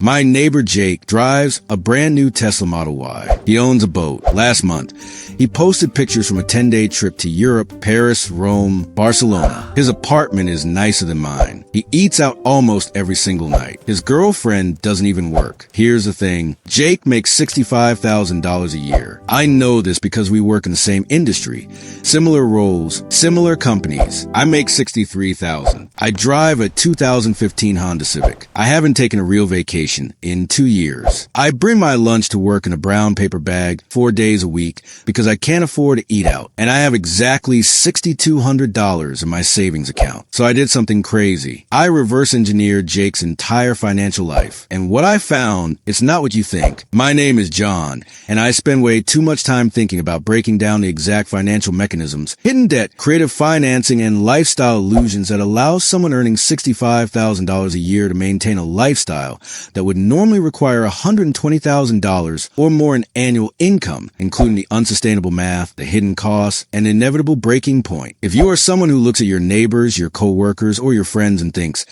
My neighbor Jake drives a brand new Tesla Model Y. He owns a boat. Last month, he posted pictures from a 10-day trip to Europe, Paris, Rome, Barcelona. His apartment is nicer than mine. He eats out almost every single night. His girlfriend doesn't even work. Here's the thing. Jake makes $65,000 a year. I know this because we work in the same industry. Similar roles, similar companies. I make $63,000. I drive a 2015 Honda Civic. I haven't taken a real vacation in 2 years. I bring my lunch to work in a brown paper bag 4 days a week because I can't afford to eat out. And I have exactly $6,200 in my savings account. So I did something crazy. I reverse engineered Jake's entire financial life. And what I found, it's not what you think. My name is John, and I spend way too much time thinking about breaking down the exact financial mechanisms, hidden debt, creative financing, and lifestyle illusions that allow someone earning $65,000 a year to maintain a lifestyle that would normally require $120,000 or more in annual income, including the unsustainable math, the hidden costs, and inevitable breaking point. If you are someone who looks at your neighbors, your coworkers, or your friends and thinks,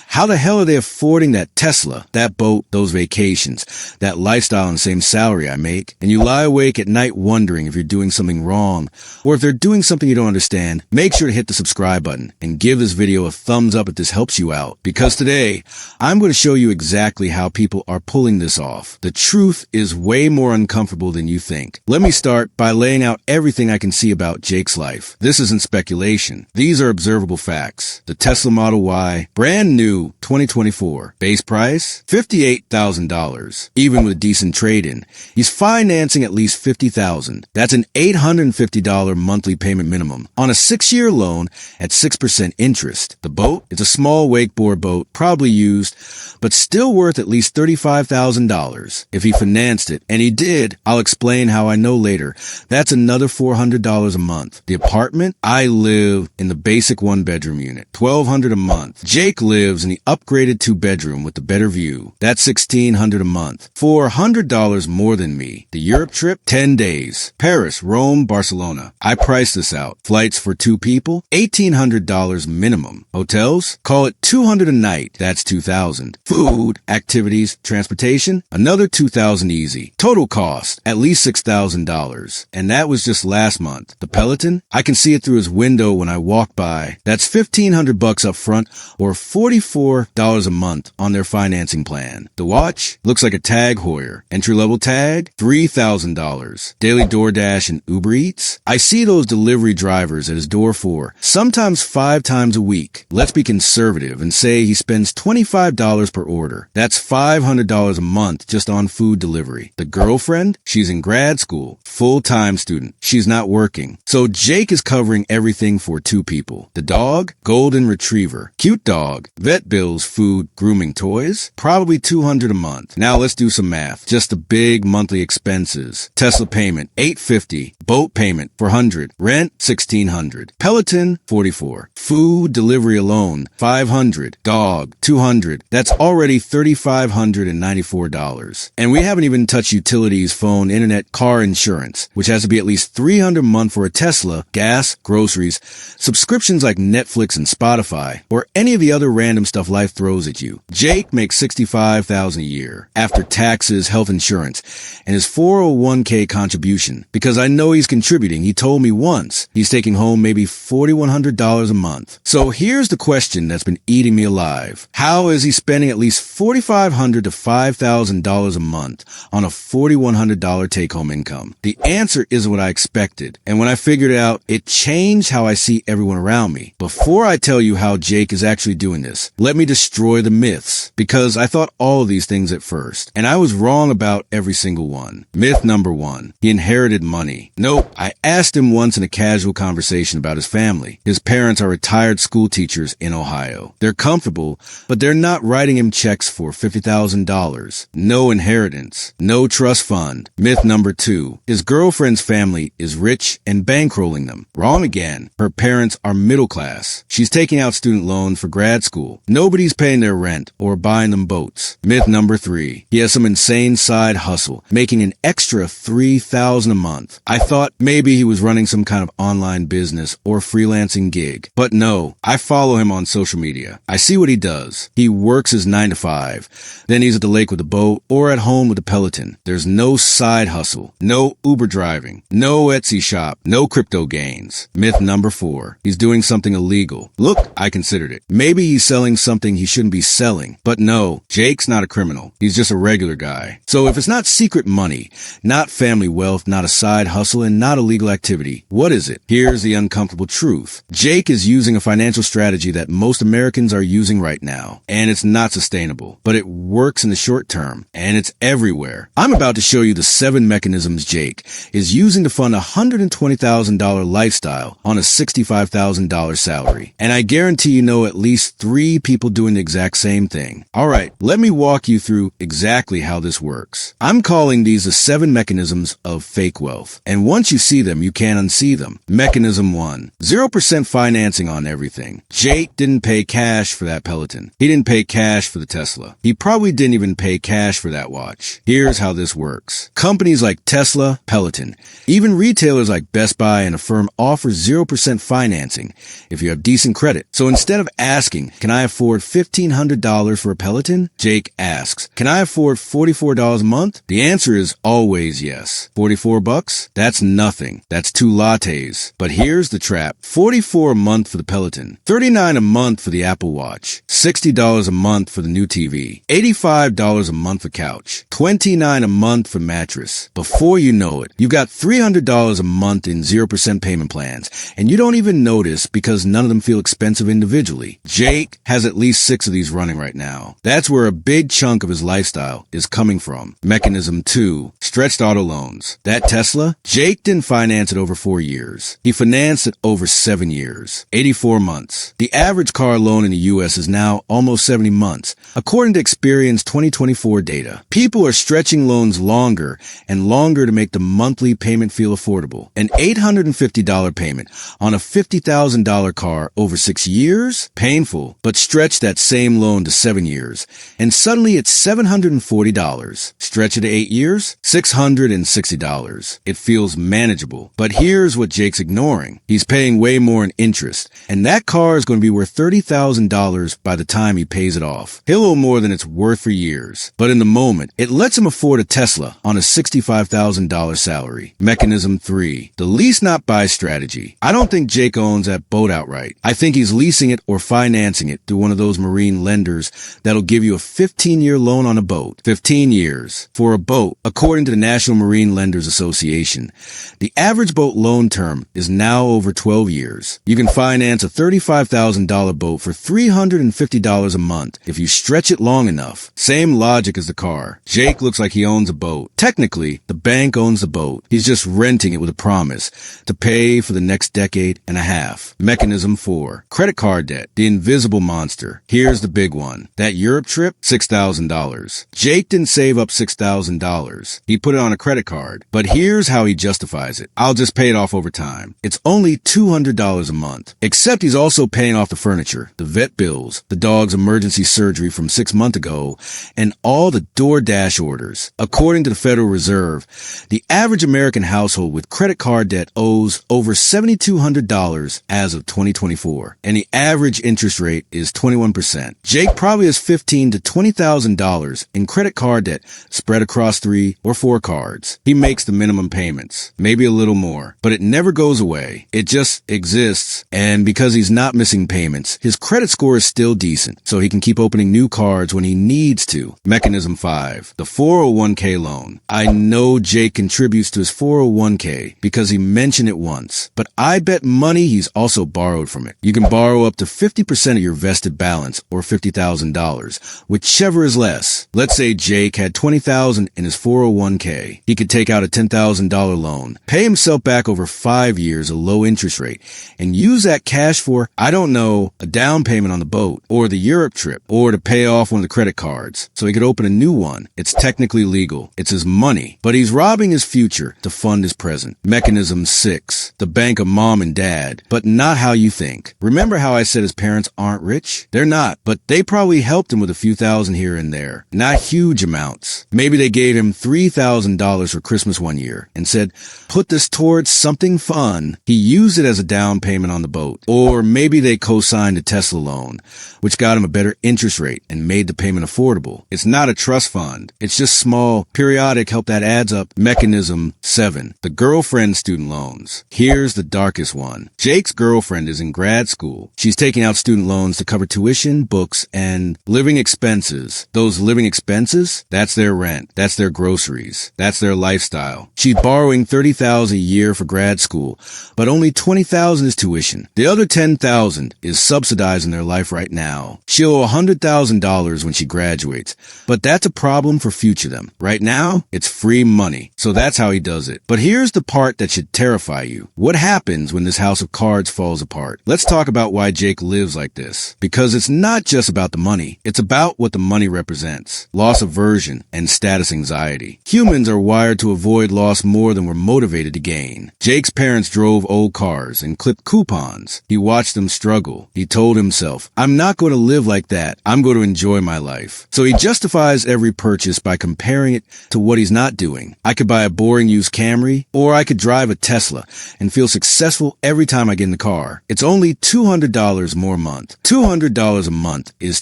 how the hell are they affording that Tesla, that boat, those vacations, that lifestyle and the same salary I make? And you lie awake at night wondering if you're doing something wrong or if they're doing something you don't understand. Make sure to hit the subscribe button and give this video a thumbs up if this helps you out. Because today, I'm going to show you exactly how people are pulling this off. The truth is way more uncomfortable than you think. Let me start by laying out everything I can see about Jake's life. This isn't speculation. These are observable facts. The Tesla Model Y, brand new, 2024. Base price, $58,000. Even with decent trade-in, he's financing at least $50,000. That's an $850 monthly payment minimum on a 6-year loan at 6% interest. The boat, it's a small wakeboard boat, probably used, but still worth at least $35,000. If he financed it, and he did, I'll explain how I know later. That's another $400 a month. The apartment, I live in the basic 1-bedroom unit, $1,200 a month. Jake lives in the upgraded 2-bedroom with the better view. That's $1,600 a month. $400 more than me. The Europe trip, 10 days. Paris, Rome, Barcelona. I priced this out. Flights for 2 people, $1,800 minimum. Hotels, call it $200 a night. That's $2,000. Food, activities, transportation, another $2,000 easy. Total cost, at least $6,000. And that was just last month. The Peloton, I can see it through his window when I walk by. That's $1,500 up front or $44 a month on their financing plan. The watch looks like a Tag Heuer. Entry-level tag, $3,000. Daily DoorDash and Uber Eats. I see those delivery drivers at his door 4, sometimes 5 times a week. Let's be conservative and say he spends $25 per order. That's $500 a month just on food delivery. The girlfriend, she's in grad school, full-time student. She's not working. So Jake is covering everything for 2 people. The dog, golden retriever. Cute dog. Vet bills, food, grooming, toys, probably $200 a month. Now let's do some math. Just the big monthly expenses. Tesla payment, $850. Boat payment, $400. Rent, $1,600. Peloton, $44. Food delivery alone, $500. Dog, $200. That's already $3,594. And we haven't even touched utilities, phone, internet, car insurance, which has to be at least $300 a month for a Tesla, gas, groceries, subscriptions like Netflix and Spotify, or any of the other random stuff life throws at you. Jake makes $65,000 a year after taxes, health insurance, and his 401k contribution. Because I know he's contributing. He told me once he's taking home maybe $4,100 a month. So here's the question that's been eating me alive. How is he spending at least $4,500 to $5,000 a month on a $4,100 take-home income? The answer is what I expected. And when I figured it out, it changed how I see everyone around me. Before I tell you how Jake is actually doing this, let me destroy the myths, because I thought all of these things at first, and I was wrong about every single one. Myth number 1, he inherited money. Nope, I asked him once in a casual conversation about his family. His parents are retired school teachers in Ohio. They're comfortable, but they're not writing him checks for $50,000. No inheritance. No trust fund. Myth number 2, his girlfriend's family is rich and bankrolling them. Wrong again. Her parents are middle class. She's taking out student loans for grad school. Nobody's paying their rent or buying them boats. Myth number 3. He has some insane side hustle, making an extra $3,000 a month. I thought maybe he was running some kind of online business or freelancing gig. But no, I follow him on social media. I see what he does. He works his 9 to 5. Then he's at the lake with a boat or at home with a Peloton. There's no side hustle, no Uber driving, no Etsy shop, no crypto gains. Myth number 4. He's doing something illegal. Look, I considered it. Maybe he's selling something he shouldn't be selling. But no, Jake's not a criminal. He's just a regular guy. So if it's not secret money, not family wealth, not a side hustle, and not illegal activity, what is it? Here's the uncomfortable truth. Jake is using a financial strategy that most Americans are using right now, and it's not sustainable, but it works in the short term, and it's everywhere. I'm about to show you the 7 mechanisms Jake is using to fund a $120,000 lifestyle on a $65,000 salary. And I guarantee you know at least 3 people doing the exact same thing. All right, let me walk you through exactly how this works. I'm calling these the 7 mechanisms of fake wealth. And once you see them, you can't unsee them. Mechanism 1. 0% financing on everything. Jake didn't pay cash for that Peloton. He didn't pay cash for the Tesla. He probably didn't even pay cash for that watch. Here's how this works. Companies like Tesla, Peloton, even retailers like Best Buy and Affirm offer 0% financing if you have decent credit. So instead of asking, can I afford $1,500 for a Peloton? Jake asks, can I afford $44 a month? The answer is always yes. $44? That's nothing. That's 2 lattes. But here's the trap. $44 a month for the Peloton, $39 a month for the Apple Watch, $60 a month for the new TV, $85 a month for couch, $29 a month for mattress. Before you know it, you've got $300 a month in 0% payment plans, and you don't even notice because none of them feel expensive individually. Jake has at least 6 of these running right now. That's where a big chunk of his lifestyle is coming from. Mechanism 2. Stretched auto loans. That Tesla? Jake didn't finance it over 4 years. He financed it over 7 years. 84 months. The average car loan in the U.S. is now almost 70 months, according to Experian's 2024 data. People are stretching loans longer and longer to make the monthly payment feel affordable. An $850 payment on a $50,000 car over 6 years? Painful, but stretch that same loan to 7 years, and suddenly it's $740. Stretch it to 8 years? $660. It feels manageable. But here's what Jake's ignoring. He's paying way more in interest, and that car is going to be worth $30,000 by the time he pays it off. He'll owe more than it's worth for years. But in the moment, it lets him afford a Tesla on a $65,000 salary. Mechanism 3. The lease not buy strategy. I don't think Jake owns that boat outright. I think he's leasing it or financing it through one of those marine lenders that'll give you a 15-year loan on a boat. 15 years. For a boat, according to the National Marine Lenders Association, the average boat loan term is now over 12 years. You can finance a $35,000 boat for $350 a month if you stretch it long enough. Same logic as the car. Jake looks like he owns a boat. Technically, the bank owns the boat. He's just renting it with a promise to pay for the next decade and a half. Mechanism 4. Credit card debt. The invisible monster. Here's the big one. That Europe trip? $6,000. Jake didn't save up $6,000. He put it on a credit card. But here's how he justifies it. I'll just pay it off over time. It's only $200 a month. Except he's also paying off the furniture, the vet bills, the dog's emergency surgery from 6 months ago, and all the DoorDash orders. According to the Federal Reserve, the average American household with credit card debt owes over $7,200 as of 2024, and the average interest rate is 21%. Jake probably has $15,000 to $20,000 in credit card debt spread across 3 or 4 cards. He makes the minimum payments, maybe a little more, but it never goes away. It just exists, and because he's not missing payments, his credit score is still decent, so he can keep opening new cards when he needs to. Mechanism 5. The 401k loan. I know Jake contributes to his 401k because he mentioned it once, but I bet money he's also borrowed from it. You can borrow up to 50% of your vested balance, or $50,000, whichever is less. Let's say Jake had $20,000 in his 401k. He could take out a $10,000 loan, pay himself back over 5 years, a low interest rate, and use that cash for, I don't know, a down payment on the boat, or the Europe trip, or to pay off one of the credit cards, so he could open a new one. It's technically legal. It's his money, but he's robbing his future to fund his present. Mechanism 6. The bank of mom and dad, but not how you think. Remember how I said his parents aren't rich? rich. They're not, but they probably helped him with a few thousand here and there. Not huge amounts. Maybe they gave him $3,000 for Christmas one year and said, put this towards something fun. He used it as a down payment on the boat. Or maybe they co-signed a Tesla loan, which got him a better interest rate and made the payment affordable. It's not a trust fund. It's just small, periodic help that adds up. Mechanism 7. The girlfriend student loans. Here's the darkest one. Jake's girlfriend is in grad school. She's taking out student loans to cover tuition, books, and living expenses. Those living expenses, that's their rent. That's their groceries. That's their lifestyle. She's borrowing $30,000 a year for grad school, but only $20,000 is tuition. The other $10,000 is subsidizing their life right now. She'll owe $100,000 when she graduates, but that's a problem for future them. Right now, it's free money. So that's how he does it. But here's the part that should terrify you. What happens when this house of cards falls apart? Let's talk about why Jake lives like this. Because it's not just about the money. It's about what the money represents. Loss aversion and status anxiety. Humans are wired to avoid loss more than we're motivated to gain. Jake's parents drove old cars and clipped coupons. He watched them struggle. He told himself, I'm not going to live like that. I'm going to enjoy my life. So he justifies every purchase by comparing it to what he's not doing. I could buy a boring used Camry, or I could drive a Tesla and feel successful every time I get in the car. It's only $200 more a month. $200 a month is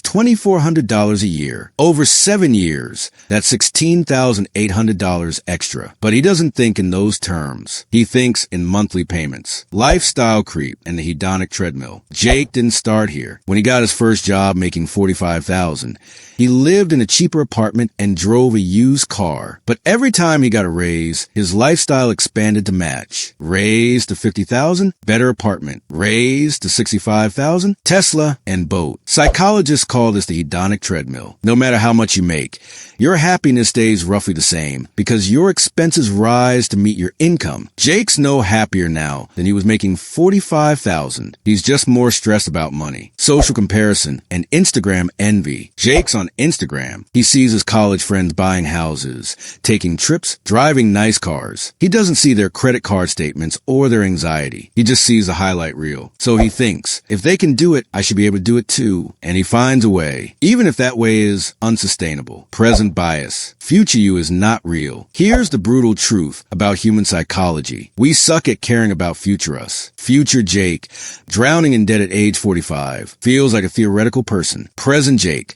$2,400 a year. Over 7 years, that's $16,800 extra. But he doesn't think in those terms. He thinks in monthly payments. Lifestyle creep and the hedonic treadmill. Jake didn't start here. When he got his first job making $45,000, he lived in a cheaper apartment and drove a used car. But every time he got a raise, his lifestyle expanded to match. Raise to $50,000, better apartment. Raise to $65,000, Tesla and boat. Psychologists call this the hedonic treadmill. No matter how much you make, your happiness stays roughly the same because your expenses rise to meet your income. Jake's no happier now than he was making $45,000. He's just more stressed about money, social comparison, and Instagram envy. Jake's on Instagram. He sees his college friends buying houses, taking trips, driving nice cars. He doesn't see their credit card statements or their anxiety. He just sees the highlight reel. So he thinks, if they can do it, I should be able to do it too. And he finds a way, even if that way is unsustainable. Present bias. Future you is not real. Here's the brutal truth about human psychology. We suck at caring about future us. Future Jake, drowning in debt at age 45, feels like a theoretical person. Present Jake,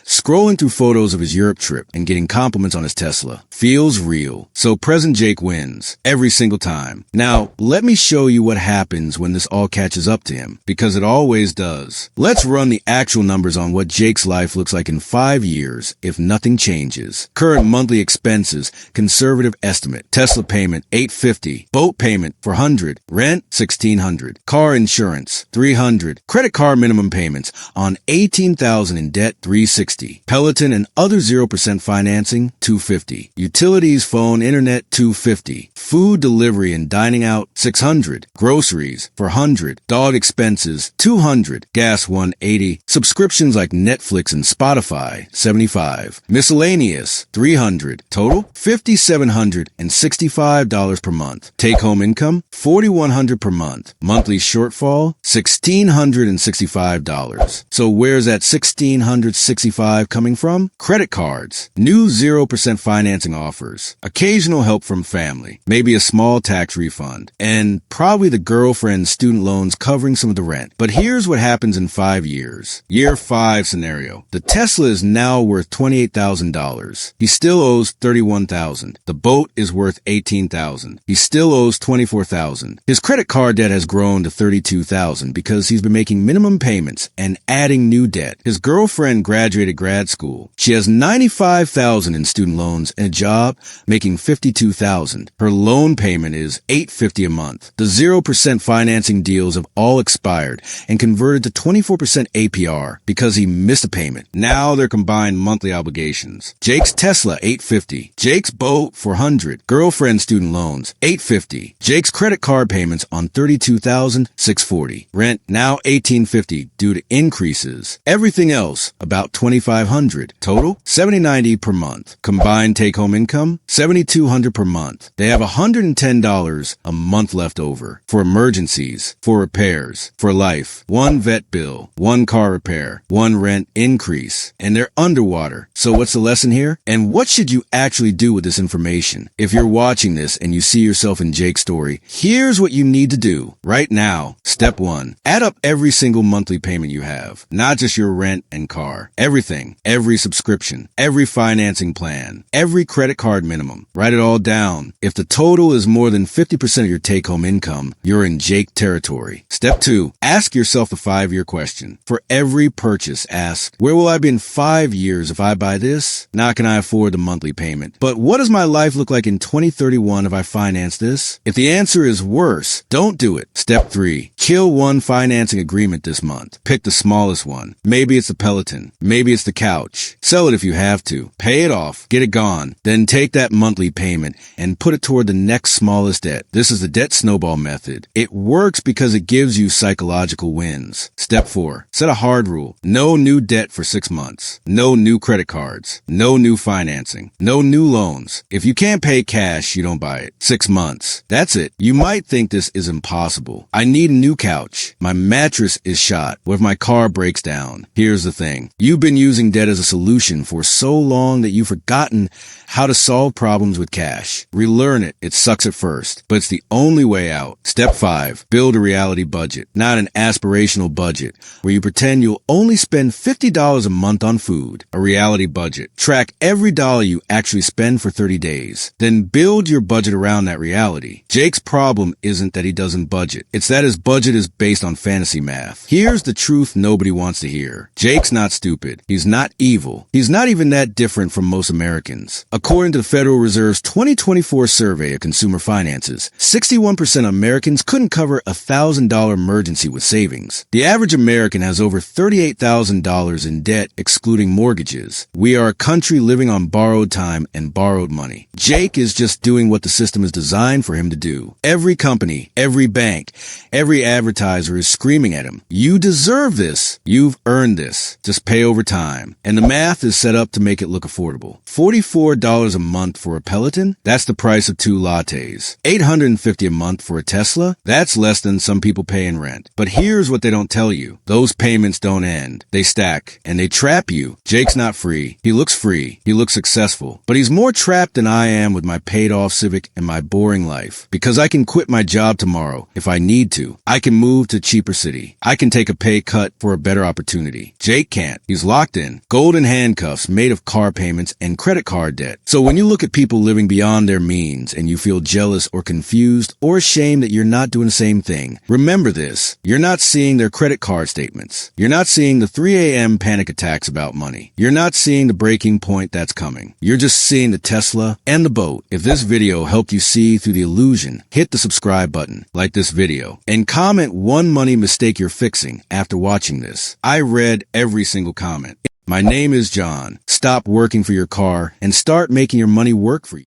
scrolling through photos of his Europe trip and getting compliments on his Tesla, feels real. So present Jake wins every single time. Now, let me show you what happens when this all catches up to him, because it always does. Let's run the actual numbers on what Jake's life looks like in 5 years if nothing changes. Current monthly expenses, conservative estimate. Tesla payment, $850. Boat payment, $400. Rent, $1,600. Car insurance, $300. Credit card minimum payments on $18,000 in debt, $360. Peloton and other 0% financing, $250. Utilities, phone, internet, $250. Food delivery and dining out, $600. Groceries, $400. Dog expenses, $200. Gas, $180. Subscriptions like Netflix and Spotify, $75. Miscellaneous, $300. Total, $5,765 per month. Take-home income, $4,100 per month. Monthly shortfall, $1,665. So where's that $1,665 coming from? Credit cards, new 0% financing offers, occasional help from family, maybe a small tax refund, and probably the girlfriend's student loans covering some of the rent. But here's what happens in 5 years. Year 5 scenario. The Tesla is now worth $28,000. He still owes $31,000. The boat is worth $18,000. He still owes $24,000. His credit card debt has grown to $32,000 because he's been making minimum payments and adding new debt. His girlfriend graduated grad school. She has $95,000 in student loans and a job making $52,000. Her loan payment is $850 a month. The 0% financing deals have all expired and converted to 24% APR because he missed a payment. Now they're combined monthly obligations. Jake's Tesla, $850. Jake's boat, $400. Girlfriend student loans, $850. Jake's credit card payments on $32,640. Rent now $1,850 due to increases. Everything else about $2,500. $6,500. Total, $70.90 per month. Combined take-home income, $7,200 per month. They have $110 a month left over for emergencies, for repairs, for life. One vet bill, one car repair, one rent increase, and they're underwater. So what's the lesson here? And what should you actually do with this information? If you're watching this and you see yourself in Jake's story, here's what you need to do right now. Step 1. Add up every single monthly payment you have, not just your rent and car. Everything, every subscription, every financing plan, every credit card minimum. Write it all down. If the total is more than 50% of your take-home income, you're in Jake territory. Step 2. Ask yourself the 5-year question. For every purchase, ask, where will I be in 5 years if I buy this? Not can I afford the monthly payment, but what does my life look like in 2031 if I finance this? If the answer is worse, don't do it. Step 3. Kill one financing agreement this month. Pick the smallest one. Maybe it's the Peloton. Maybe it's the couch. Sell it if you have to. Pay it off. Get it gone. Then take that monthly payment and put it toward the next smallest debt. This is the debt snowball method. It works because it gives you psychological wins. Step 4. Set a hard rule. No new debt for 6 months. No new credit cards. No new financing. No new loans. If you can't pay cash, you don't buy it. 6 months. That's it. You might think this is impossible. I need a new couch. My mattress is shot. What if my car breaks down? Here's the thing. You've been using debt as a solution for so long that you've forgotten how to solve problems with cash. Relearn it. It sucks at first, but it's the only way out. Step 5. Build a reality budget, not an aspirational budget where you pretend you'll only spend $50 a month on food. A reality budget. Track every dollar you actually spend for 30 days. Then build your budget around that reality. Jake's problem isn't that he doesn't budget. It's that his budget is based on fantasy math. Here's the truth nobody wants to hear. Jake's not stupid. He's not evil. He's not even that different from most Americans. According to the Federal Reserve's 2024 survey of consumer finances, 61% of Americans couldn't cover a $1,000 emergency with savings. The average American has over $38,000 in debt, excluding mortgages. We are a country living on borrowed time and borrowed money. Jake is just doing what the system is designed for him to do. Every company, every bank, every advertiser is screaming at him. You deserve this. You've earned this. Just pay over time. And the math is set up to make it look affordable. $44 a month for a Peloton? That's the price of 2 lattes. $850 a month for a Tesla? That's less than some people pay in rent. But here's what they don't tell you. Those payments don't end. They stack, and they trap you. Jake's not free. He looks free. He looks successful. But he's more trapped than I am with my paid-off Civic and my boring life. Because I can quit my job tomorrow if I need to. I can move to a cheaper city. I can take a pay cut for a better opportunity. Jake can't. He's locked in. Golden handcuffs made of car payments and credit card debt. So when you look at people living beyond their means and you feel jealous or confused or ashamed that you're not doing the same thing, remember this. You're not seeing their credit card statements. You're not seeing the 3 a.m. panic attacks about money. You're not seeing the breaking point that's coming. You're just seeing the Tesla and the boat. If this video helped you see through the illusion, hit the subscribe button, like this video, and comment one money mistake you're fixing after watching this. I read every single comment. My name is John. Stop working for your car and start making your money work for you.